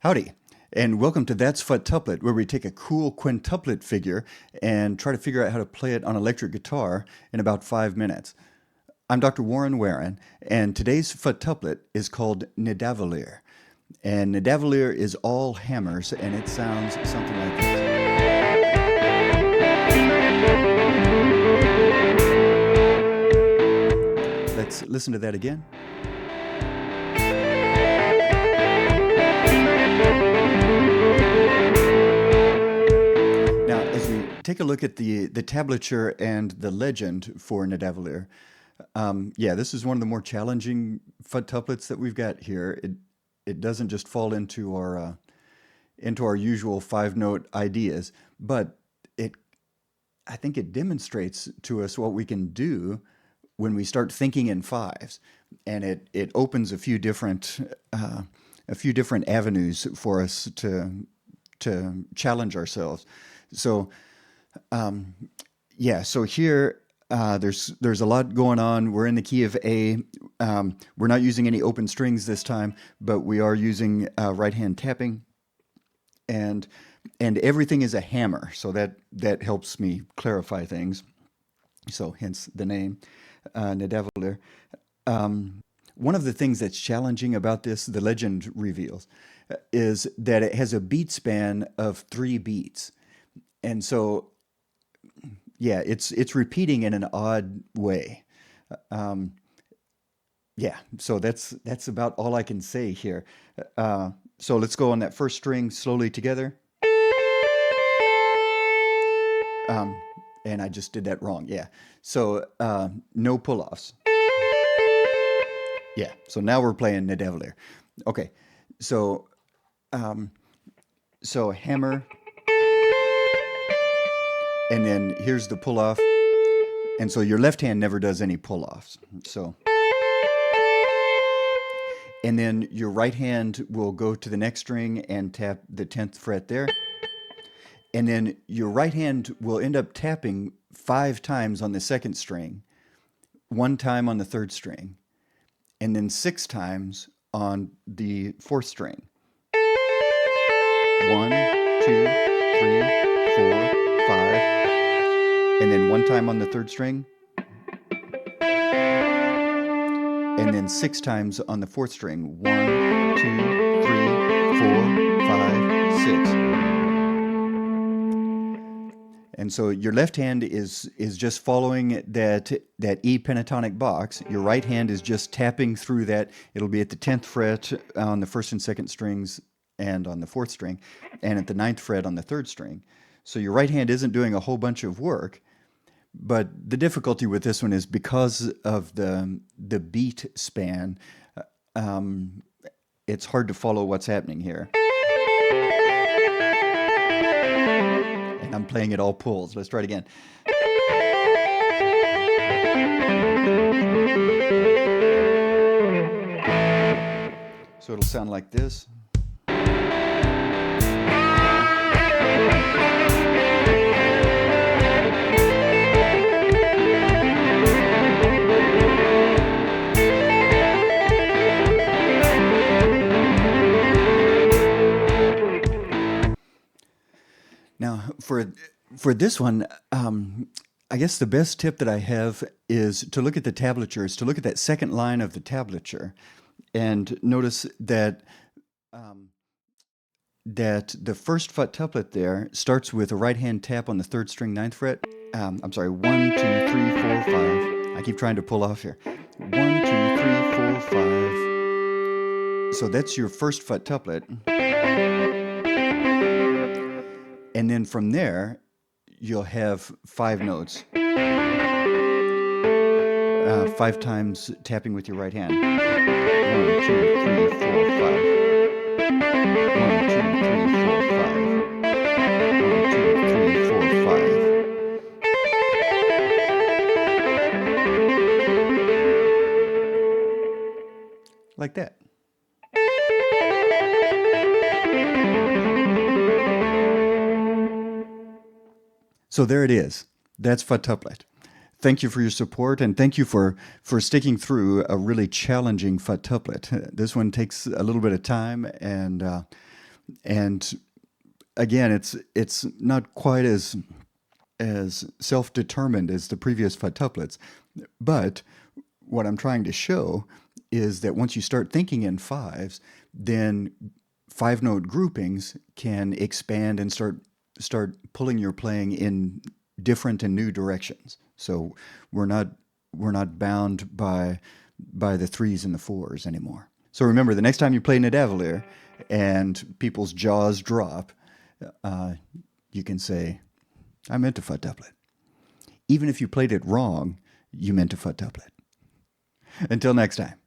Howdy, and welcome to That's Futtuplet, where we take a cool quintuplet figure and try to figure out how to play it on electric guitar in about 5 minutes. I'm Dr. Warren Warren, and today's futtuplet is called Nidavellir. And Nidavellir is all hammers, and it sounds something like this. Let's listen to that again. Now, as we take a look at the tablature and the legend for Nidavellir, yeah, this is one of the more challenging futtuplets that we've got here. It doesn't just fall into our usual 5-note ideas, but I think it demonstrates to us what we can do when we start thinking in fives, and it opens a few different avenues for us to challenge ourselves. So yeah, so here there's a lot going on. We're in the key of A. We're not using any open strings this time, but we are using right hand tapping, and everything is a hammer. So that helps me clarify things. So hence the name Nidavellir. One of the things that's challenging about this, the legend reveals, is that it has a beat span of 3 beats. And so, yeah, it's repeating in an odd way. Yeah, so that's about all I can say here. So let's go on that first string slowly together. And I just did that wrong. Yeah. So no pull-offs. Yeah. So now we're playing Nidavellir. Okay. So so hammer, and then here's the pull-off. And so your left hand never does any pull-offs. So, and then your right hand will go to the next string and tap the 10th fret there. And then your right hand will end up tapping 5 times on the second string, 1 time on the third string, and then 6 times on the fourth string. 1, 2, 3, 4, 5, and then 1 time on the third string, and then 6 times on the fourth string. 1, 2, 3, 4, 5, 6. And so your left hand is just following that E pentatonic box. Your right hand is just tapping through that. It'll be at the 10th fret on the first and second strings and on the fourth string, and at the 9th fret on the third string. So your right hand isn't doing a whole bunch of work, but the difficulty with this one is because of the beat span, it's hard to follow what's happening here. And I'm playing it all pulls. Let's try it again. So it'll sound like this. Now, for this one, I guess the best tip that I have is to look at the tablatures, to look at that second line of the tablature, and notice that that the first futtuplet there starts with a right hand tap on the third string, 9th fret. I'm sorry, 1, 2, 3, 4, 5. I keep trying to pull off here. 1, 2, 3, 4, 5. So that's your first futtuplet. And then from there, you'll have 5 notes. 5 times tapping with your right hand. 1, 2, 3, 4, 5. 1, 2, 3, 4, 5. 1, 2, 3, 4, 5. Like that. So there it is. That's futtuplet. Thank you for your support, and thank you for sticking through a really challenging futtuplet. This one takes a little bit of time, and And again, it's not quite as self-determined as the previous futtuplets, but what I'm trying to show is that once you start thinking in fives, then five note groupings can expand and start pulling your playing in different and new directions. So we're not we're not bound by the threes and the fours anymore. So remember, the next time you play Nidavellir and people's jaws drop, uh, you can say, "I meant to futtuplet." Even if you played it wrong, you meant to futtuplet. Until next time.